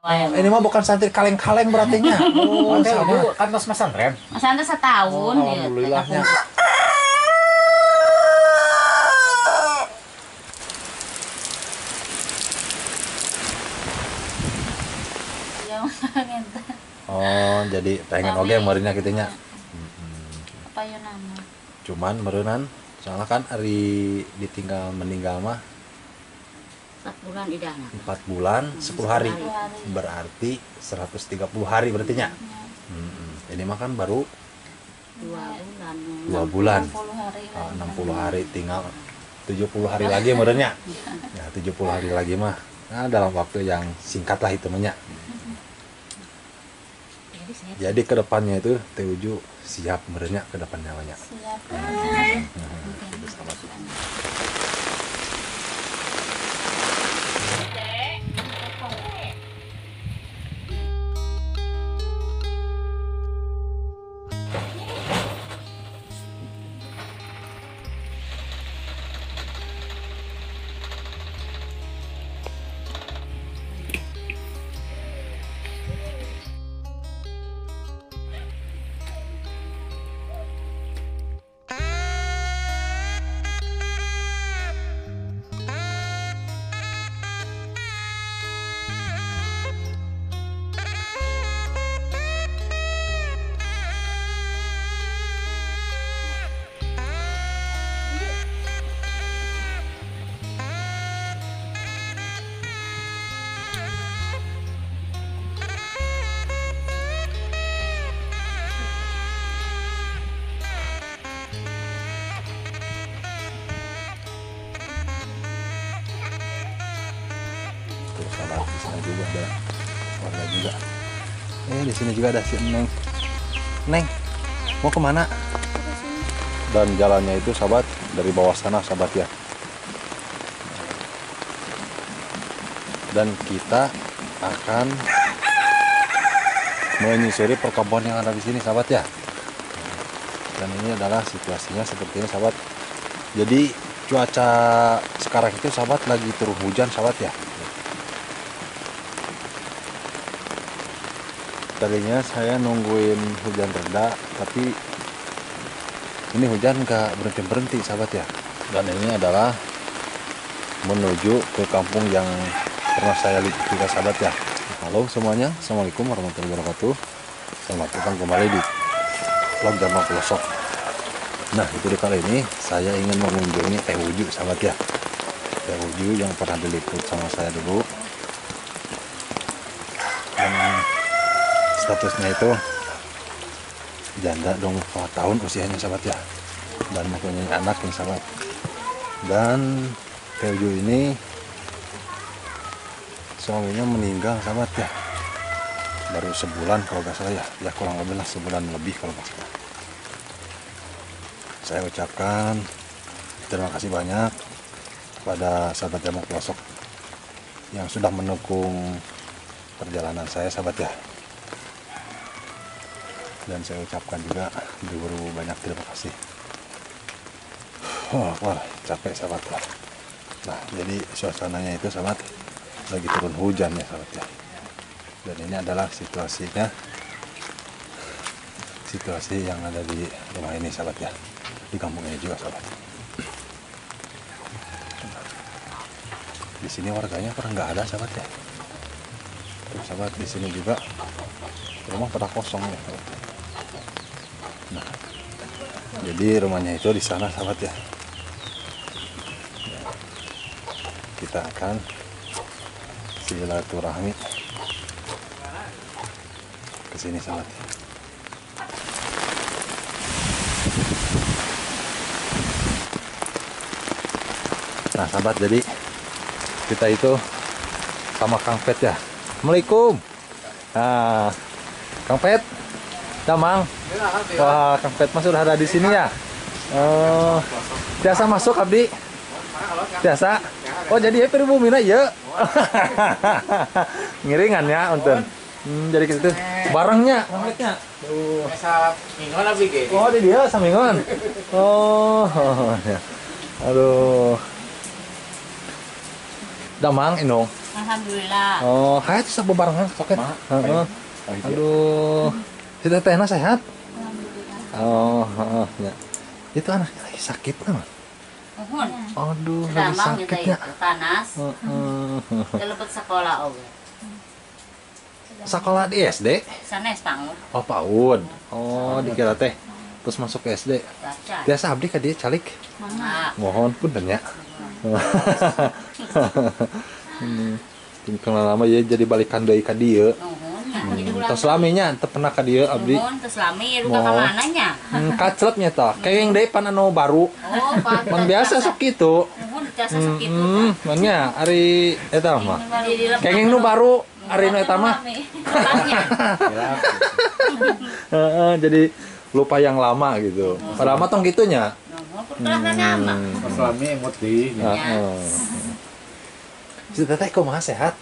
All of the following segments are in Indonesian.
Ini mah bukan santri kaleng-kaleng berartinya. Oh, sama. Kan mas pesantren. Pesantren setahun. Alhamdulillahnya. Oh, jadi pengen oge meureunnya kitu nya. Apa ya nama? Cuman meureunnan soalnya kan hari ditinggal meninggal mah 4 bulan idahna. 4 bulan 10 hari. Berarti 130 hari berarti nya. Ini mah kan baru 2 bulan. 60 hari tinggal 70 hari lagi meureunnya. Ya 70 hari lagi mah. Nah, dalam waktu yang singkat lah itu nya. Jadi kedepannya itu Teh Uju siap meureunnya kedepannya banyak. Siap. Terus ada di sana juga ada warga juga. Di sini juga ada si Neng. Neng, mau kemana? Dan jalannya itu sahabat dari bawah sana sahabat ya. Dan kita akan menyusuri perkebunan yang ada di sini sahabat ya. Dan ini adalah situasinya seperti ini sahabat. Jadi cuaca sekarang itu sahabat lagi turun hujan sahabat ya. Tadinya saya nungguin hujan reda, tapi ini hujan nggak berhenti sahabat ya. Dan ini adalah menuju ke kampung yang pernah saya lihat juga sahabat ya. Halo semuanya, assalamualaikum warahmatullahi wabarakatuh. Selamat datang kembali di vlog Jamal Pelosok. Nah itu di kali ini saya ingin mengunjungi Teh Uju sahabat ya. Teh Uju yang pernah diliput sama saya dulu. Statusnya itu janda dong 4 tahun usianya sahabat ya, dan mempunyai anak nih sahabat. Dan Teh Uju ini suaminya meninggal sahabat ya, baru sebulan kalau nggak salah ya, kurang lebih lah sebulan lebih kalau nggak salah. Saya ucapkan terima kasih banyak kepada sahabat Jamal Pelosok yang sudah mendukung perjalanan saya sahabat ya. Dan saya ucapkan juga berburu banyak terima kasih. Wah, capek sahabat lah. Nah, jadi suasananya itu sahabat lagi turun hujan ya sahabat ya. Dan ini adalah situasinya, situasi yang ada di rumah ini sahabat ya, di kampung ini juga sahabat. Di sini warganya pernah nggak ada sahabat ya. Terus sahabat di sini juga rumah pada kosong ya sahabat. Nah, jadi rumahnya itu di sana sahabat ya. Kita akan silaturahmi ke sini sahabat. Nah sahabat, jadi kita itu sama Kang Pet ya. Assalamualaikum. Nah, Kang Pet, Damang. Wah, Kang Pet mas sudah ada di sini ya. Biasa masuk Abdi. Biasa. Oh jadi ya pribumina ya. Ngiringan ya untuk. Jadi gitu barangnya, Kang Petnya. Samingon abdi ge. Oh di dia samingon. Oh, ya. Aduh. Damang Inung. Alhamdulillah. Oh, hayat bisa bebarengan soket. Heeh. Aduh. Si tetehna sehat? Alhamdulillah. Oh, heeh, ya. Itu anaknya lagi sakit kan? Mohon. Aduh, lagi Sedang kita sakitnya. itu panas. Heeh. Telepet sekolah oke. Sekolah di SD? Sanes pangur. Oh, PAUD. Oh, dikira teh. Terus masuk ke SD. Baca. Biasa abdi ka dia calik. Mana? Mohon punten ya. Kenal lama ya jadi balikan deui ka dieu. Mohon. Jadi ulang. Tos laminya teu pernah ka dieu abdi. Mohon terus lami ruka ka Mohon. mananya. Kacletnya tah. Kayeng deui pan anu baru. Oh, Pak. Mun biasa sok kitu. Mohon jasa sakitu. Mangnya ari eta mah. Jadi Kayeng nu baru ari nu eta mah. Heeh, jadi lupa yang lama gitu. Padahal mah tong gitunya. Mohon nama. Pas lami emot di. Heeh. Si teteh kumaha sehat?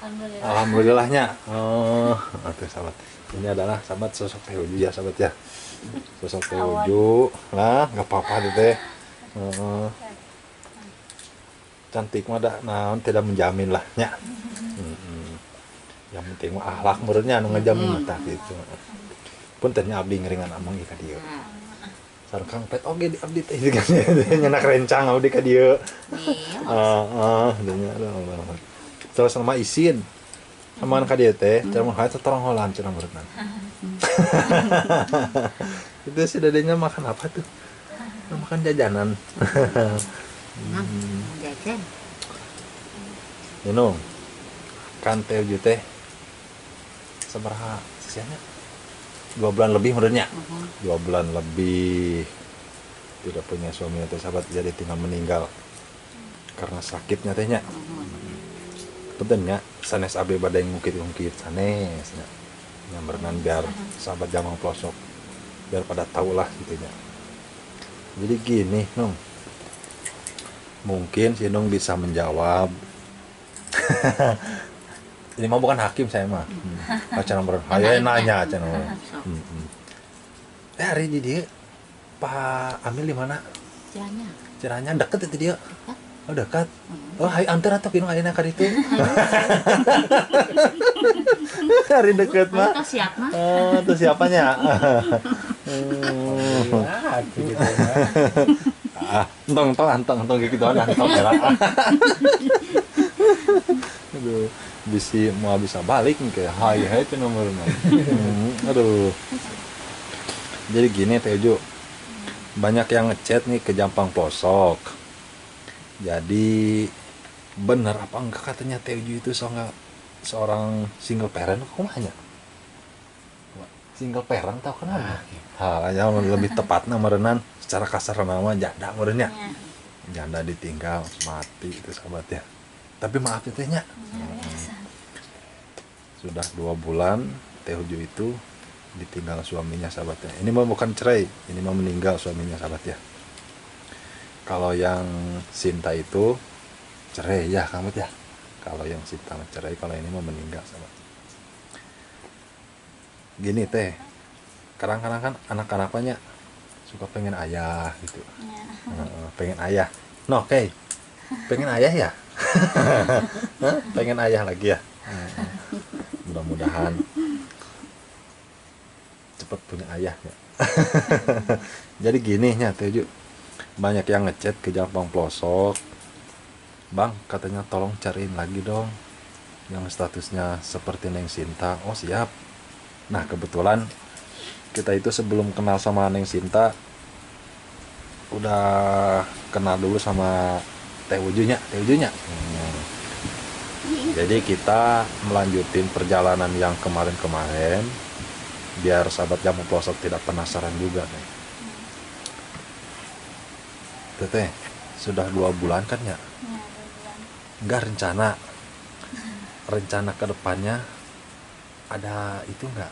Alhamdulillah. Alhamdulillahnya. Oh, atuh sahabat. Ini adalah sahabat sosok Teh Uju ya sahabat ya. Sosok Teh Uju. Nah, nggak apa-apa Teteh. Heeh. Cantik mah da naon tidak menjamin lah nya. Yang penting mah akhlak menurutnya anu ngajamin mah tah gitu. Punten nya abdi ngeringan amang ieu ka dieu. Sareng Kang Pet oge di abdi teh kan nyenak rencang abdi ka dieu. Heeh, nya Allah. Terus sama isin. Aman ka dieu teh, cara mah hayat torong holan cenah meureunna. Itu si dedenya makan apa tuh? Makan jajanan. Jajan. Minum. Kan Teh Uju teh sabaraha sisiannya? 2 bulan lebih menurutnya. 2 bulan lebih tidak punya suami atau sahabat, jadi tinggal meninggal karena sakitnya tehnya. Betul sanes abe badai ngungkit-ngungkit sanes nya. Yang berenang biar sahabat jamang pelosok biar pada tahu lah gitu nya. Jadi gini, Nung. Mungkin si Nung bisa menjawab. Ini mah bukan hakim saya mah. Acara nomor ayo nanya acara nomor. Hari di dia Pak Amil di mana? Jalannya. Ciranya deket itu dia. Oh dekat. Oh hai antar atau kinu ayeuna ka ditu. Hari deket mah. Itu siap mah. Oh, itu siapanya? Entong gitu ana entong era. Aduh, bisa balik nih kayak hai itu nomornya. Aduh. Jadi gini Teh Uju. Banyak yang ngechat nih ke Jampang Pelosok. Jadi bener apa enggak katanya Teh Uju itu seorang single parent kumanya? Single parent tahu kenapa? Yang lebih tepatnya merenan secara kasar nama janda merennya. Janda ditinggal mati itu sahabat ya. Tapi maaf ya tehnya. Sudah 2 bulan Teh Uju itu ditinggal suaminya sahabatnya. Ini mah bukan cerai, ini mah meninggal suaminya sahabat ya. Kalau yang Sinta itu cerai ya kamu ya. Kalau yang Sinta cerai, kalau ini mah meninggal sahabat. Gini Teh, kadang-kadang kan anak-anaknya suka pengen ayah gitu. Pengen ayah. No, oke. Pengen ayah ya? Pengen ayah lagi ya? Mudah-mudahan cepat punya ayah ya. Jadi gini nya Teh Uju. Banyak yang ngechat ke Jampang Pelosok. Bang, katanya tolong cariin lagi dong yang statusnya seperti Neng Sinta. Oh, siap. Nah, kebetulan kita itu sebelum kenal sama Neng Sinta udah kenal dulu sama Teh Ujunya. Jadi kita melanjutin perjalanan yang kemarin-kemarin biar sahabat Jampang Pelosok tidak penasaran juga nih. Teteh, sudah 2 bulan kan ya? Enggak rencana ke depannya ada itu enggak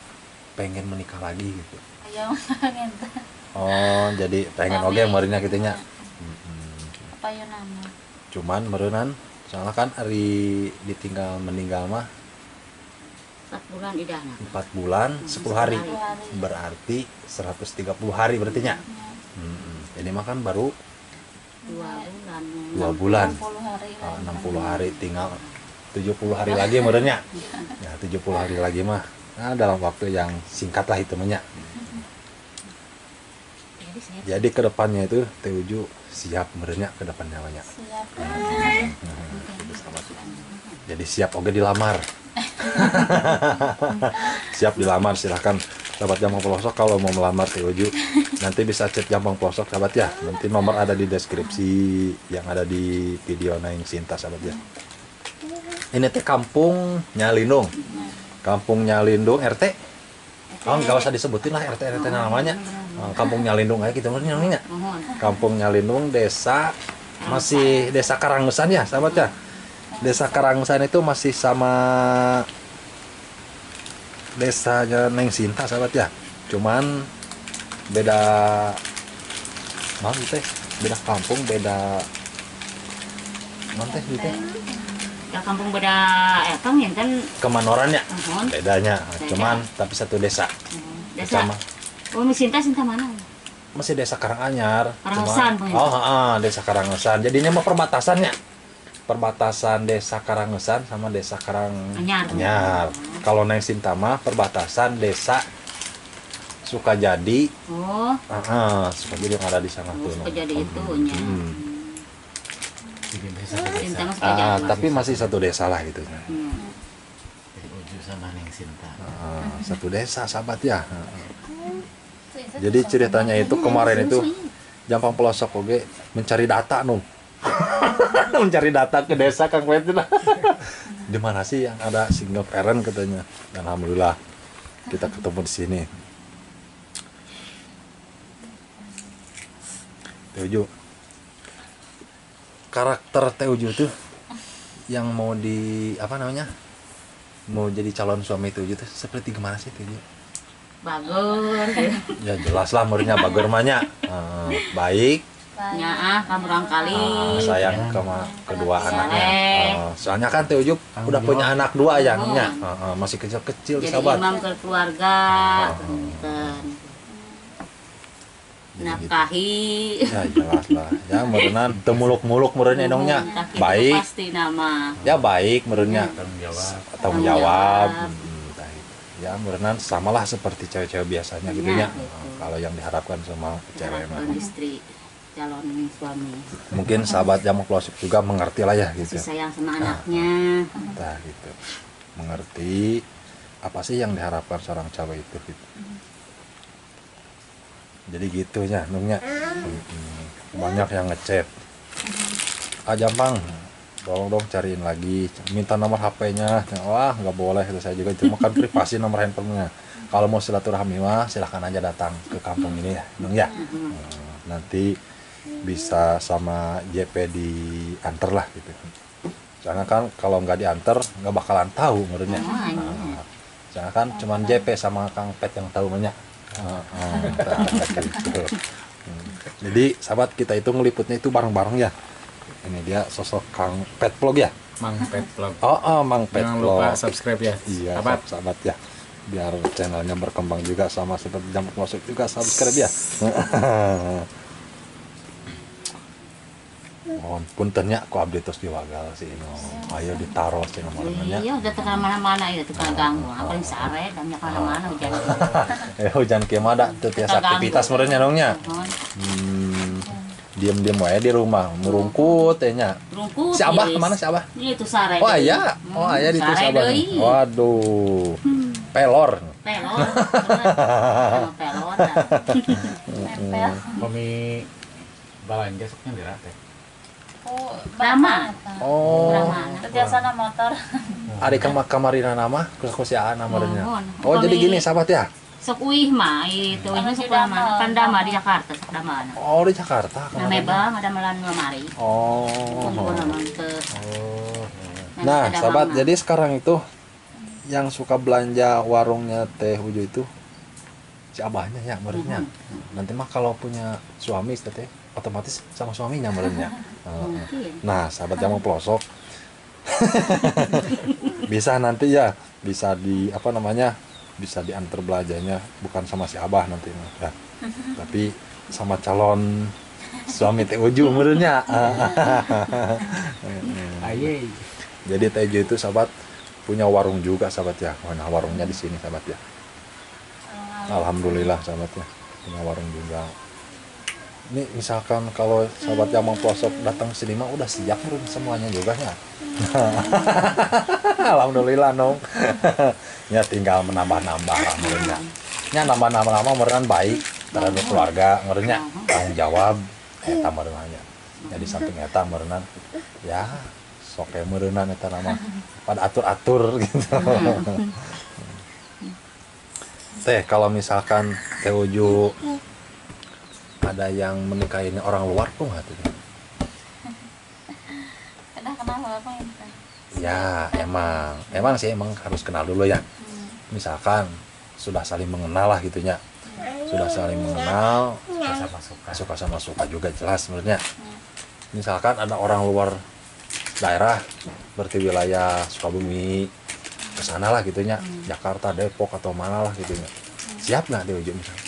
pengen menikah lagi gitu? Ayo pengen. Oh, jadi pengen oge meureunnya kitu nya. Apa ya nama? Cuman meureunnan soalnya kan hari ditinggal meninggal mah 4 bulan idahna. 4 bulan 10 hari. Berarti 130 hari berarti nya. Ini mah kan baru 2 bulan. 2 bulan. 60 hari. 60 hari tinggal 70 hari lagi merenya. Ya 70 hari lagi mah. Nah, dalam waktu yang singkat lah itu banyak. Jadi ke depannya itu Teh Uju siap merenya ke depannya banyak. Siap. Jadi siap oke dilamar. Siap dilamar, silahkan sahabat Jampang Pelosok kalau mau melamar Teh Uju nanti bisa chat Jampang Pelosok sahabat ya. Nanti nomor ada di deskripsi yang ada di video Naing Sinta sahabat ya. Ini teh Kampung Nyalindung. Kampung Nyalindung RT. Oh, nggak usah disebutin lah RT namanya. Kampung Nyalindung aja gitu namanya. Kampung Nyalindung desa masih desa Karangusan ya sahabat ya. Desa Karangusan itu masih sama desanya Neng Sinta sahabat ya. Cuman beda teh, beda kampung, beda teh gitu. Ya kampung beda etang ya kan Kemanorannya bedanya, cuman tapi satu desa. desa. Sama Oh, Sinta mana? masih desa Karanganyar. Karangusan Cuman, punya. desa Karangusan. Jadinya mah perbatasannya. Perbatasan desa Karangusan sama desa Karanganyar. Kalau Neng Sinta mah perbatasan desa Sukajadi. Oh, Sukajadi yang ada di sana tuh. Sukajadi itu nya. Sinta mah Ah, Sukajadi. tapi masih satu desa lah gitu. Uju sama Neng Sinta. Satu desa sahabat ya. Jadi ceritanya itu kemarin itu Jampang Pelosok oge mencari data nung. Mencari data ke desa Kang Quentin. Di mana sih yang ada single parent katanya. Dan alhamdulillah kita ketemu di sini. Teh Uju. Karakter Teh Uju tuh yang mau di apa namanya? Mau jadi calon suami Teh Uju tuh seperti gimana sih Teh Uju? Bagus. Ya jelas lah murinya bager mahnya. Baik. Nya kamu orang kali. Sayang sama kedua anaknya. Saleh. Soalnya kan Teh Ujuk udah punya anak dua ya, nya. Masih kecil-kecil Jadi sahabat. imam ke keluarga. Punten. Nafkahi. Ya jelas lah. Ya merenan teu muluk-muluk meureunnya endongnya. Kaki itu Baik. pasti nama. Ya baik meureunnya. Tanggung jawab. Tanggung jawab. Baik. Ya merenan samalah seperti cewek-cewek biasanya gitu nya. Kalau yang diharapkan sama cewek mah. Calon istri, calon suami. Mungkin sahabat Jampang Pelosok juga mengerti lah ya gitu. Masih sayang sama anaknya. Nah gitu, mengerti apa sih yang diharapkan seorang cewek itu gitu. Jadi gitu ya nungnya. Banyak yang ngechat Jampang tolong dong cariin lagi, minta nomor HP-nya. Wah nggak boleh itu, saya juga cuma kan privasi nomor handphonenya. Kalau mau silaturahmi mah silahkan aja datang ke kampung ini ya Nung ya. Nanti bisa sama JP diantar lah gitu. Soalnya kan kalau nggak diantar nggak bakalan tahu menurutnya. Soalnya kan cuman JP sama Kang Pet yang tahu banyak. Gitu. Jadi sahabat kita itu ngeliputnya itu bareng-bareng ya. Ini dia sosok Kang Pet Vlog ya. Mang Pet Vlog. Mang Pet Jangan Vlog. lupa subscribe ya. Iya, Sahabat. sahabat ya. Biar channelnya berkembang juga sama seperti Jampang Pelosok juga subscribe ya. Mohon puntennya ku update terus diwagal sih ini. Ayo ditaruh sih nomornya. Iya udah terkenal mana-mana ya tukang ganggu. Apa yang sare dan mana-mana hujan. Hujan kieu mah da teu tiasa aktivitas meureunnya dongnya. Diam-diam wae di rumah, merungkut teh nya. Rungkut. Si Abah kemana si Abah? Ini tuh sare. Oh aya. Oh aya di teh si Abah. Waduh. Pelor. Pelor. Sama pelor. Nempel. Komi balanja soknya dirate. Oh, Rama. Oh. Biasana motor. Ari kamarina nama kekusiaan namanya. Oh, Oh jadi gini sahabat ya. Sok uih mah itu ini sok lama. Kan dama di Jakarta sok dama. Oh di Jakarta. Name bang ada melan lemari. Oh. Kumpul nama ke. Nah sahabat jadi sekarang itu yang suka belanja warungnya Teh Uju itu si abahnya ya menurutnya. Nanti mah kalau punya suami teh otomatis sama suaminya menurutnya. Nah sahabat Jampang Pelosok bisa nanti ya bisa di apa namanya bisa diantar belanjanya bukan sama si abah nanti ya, tapi sama calon suami Teh Uju menurutnya. Aye. Jadi Tejo itu sahabat punya warung juga sahabat ya. Nah, warungnya di sini sahabat ya. Alhamdulillah sahabat ya, punya warung juga. Ini misalkan kalau sahabat yang mau pelosok datang sini mah udah siap belum semuanya juga ya. Alhamdulillah nong. Ya tinggal menambah-nambah alhamdulillah. Ya nambah-nambah merenang baik terhadap keluarga, ngerenya tanggung jawab eta merenangnya. Jadi samping eta merenang ya sok merenang eta nama pada atur-atur gitu. Teh kalau misalkan Teh Uju ada yang menikahin orang luar tuh nggak tuh? Kenal apa ini? Ya emang sih emang harus kenal dulu ya. Misalkan sudah saling mengenal lah gitunya, sudah saling mengenal, suka sama suka juga jelas sebenarnya. Misalkan ada orang luar daerah, berarti wilayah Sukabumi kesana lah gitunya, Jakarta, Depok atau mana lah gitunya, siap nggak dia ujung misalnya?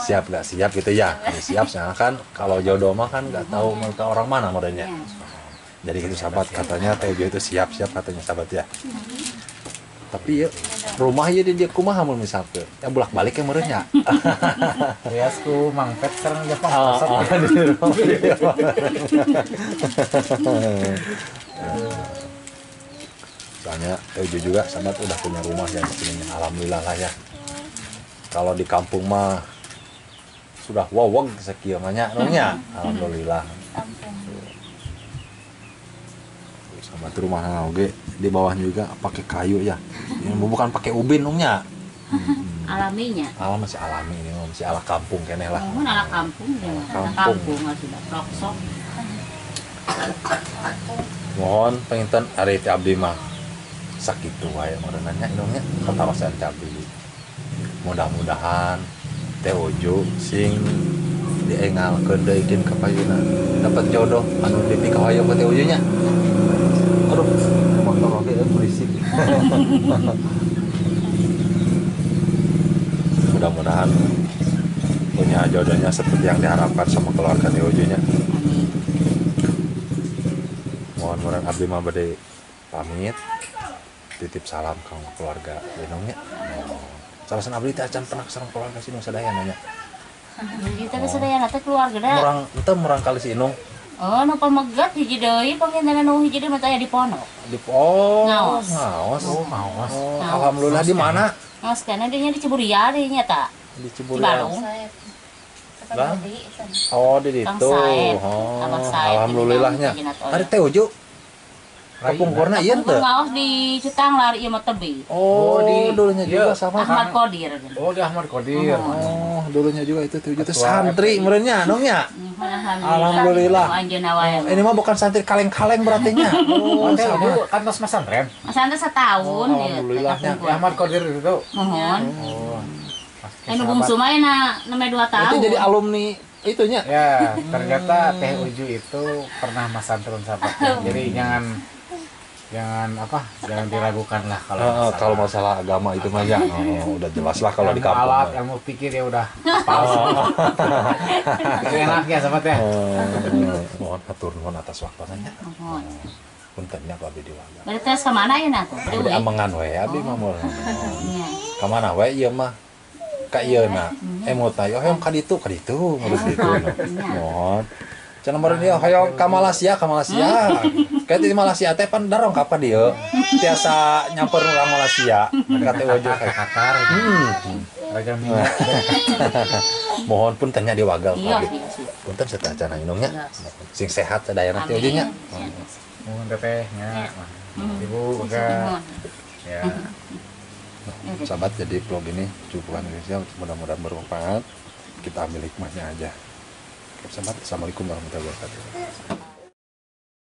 Siap nggak siap gitu ya? Siap, soalnya kan kalau jodoh mah kan nggak tahu mereka orang mana modelnya. Jadi itu sahabat katanya Tejo itu siap katanya sahabat ya. Tapi ya rumah ya dia kumaha mun misalkan ya bolak balik ya merenya. Riasku Mang Pet sekarang dia Soalnya Tejo juga sahabat udah punya rumah ya di sini. Alhamdulillah lah ya. Kalau di kampung mah sudah wawang sekieu nya nya. Alhamdulillah. Sahabat rumah oge di bawah juga pakai kayu ya. Ini bukan pakai ubin nya. Alaminya. Alam masih alami ini masih ala kampung keneh lah. Oh, ala kampung ya. Ala kampung sudah roksok. Mohon penginten ari ti abdi mah sakitu wae morenanya indungnya katarosan ti abdi. Mudah-mudahan Teh Uju sing diengalkeun deui kin ka payuna dapat jodoh anu dipikah hayang ka Teh Uju nya. Aduh, motor oge berisik. Mudah-mudahan punya jodohnya seperti yang diharapkan sama keluarga Teh Uju nya. Mohon abdi mah bade pamit. Titip salam ke keluarga Lenongnya. Salasan abdi teh acan pernah sareng keluarga si Inung sadaya nanya. Kita ke sadaya teh keluarga da. Murang kali si Inung. Oh, nu pamegat hiji deui panginten nu hiji deui mah aya di Ponok. Ngaos. Alhamdulillah di mana? Ngaos kana dinya di Ciburia deui nya ta. Di Ciburia. Lah. Oh, di ditu. Oh, alhamdulillahnya. Ari Teh Uju. Kapungkurna ieu teh. Ngaos di Cutang lari ieu mah tebih. Oh, dulunya juga sama Ahmad Qadir. Oh, di Ahmad Qadir. Oh, dulunya juga itu Teh Uju teh santri meureunnya nongnya. Alhamdulillah. Ini mah bukan santri kaleng-kaleng berarti nya. Oh, sama. Kan tos pesantren. Pesantren setahun ya. Alhamdulillahnya. Di Ahmad Qadir itu. Mohon. Oh. Anu bungsu mah namanya 2 tahun. Itu jadi alumni itunya. Ya, ternyata Teh Uju itu pernah pesantren sahabat. Jadi jangan diragukan lah kalau masalah agama itu mah ya. Udah jelas lah kalau di kampung. Alat ilmu pikir ya udah palsu. Itu enaknya sahabat ya. Mohon atur nuhun atas waktunya. Mohon. Puntennya kalau abdi diwaga. Dari tes ke mana ya naku? Abdi amangan we abdi mah moal. Iya. Ka mana we ieu mah? Ka ieu na. Emot ayo hoyong ka ditu ngurus ditu. Mohon. Cenah meureun ieu hoyong ka Malaysia. Kayak di Malaysia teh pan darong kapan dieu? Tiasa nyamper urang Malaysia. Ka Teh Uju ka Qatar. Raja minyak. Mohon puntennya diwagal Iya. punten satacana inungnya. Sing sehat sadayana Teh Uju nya. Mohon tetehnya. Ibu uga. Ya. Sahabat, jadi vlog ini cukup Indonesia, mudah-mudahan bermanfaat. Kita ambil hikmahnya aja. Oke, sahabat, assalamualaikum warahmatullahi wabarakatuh.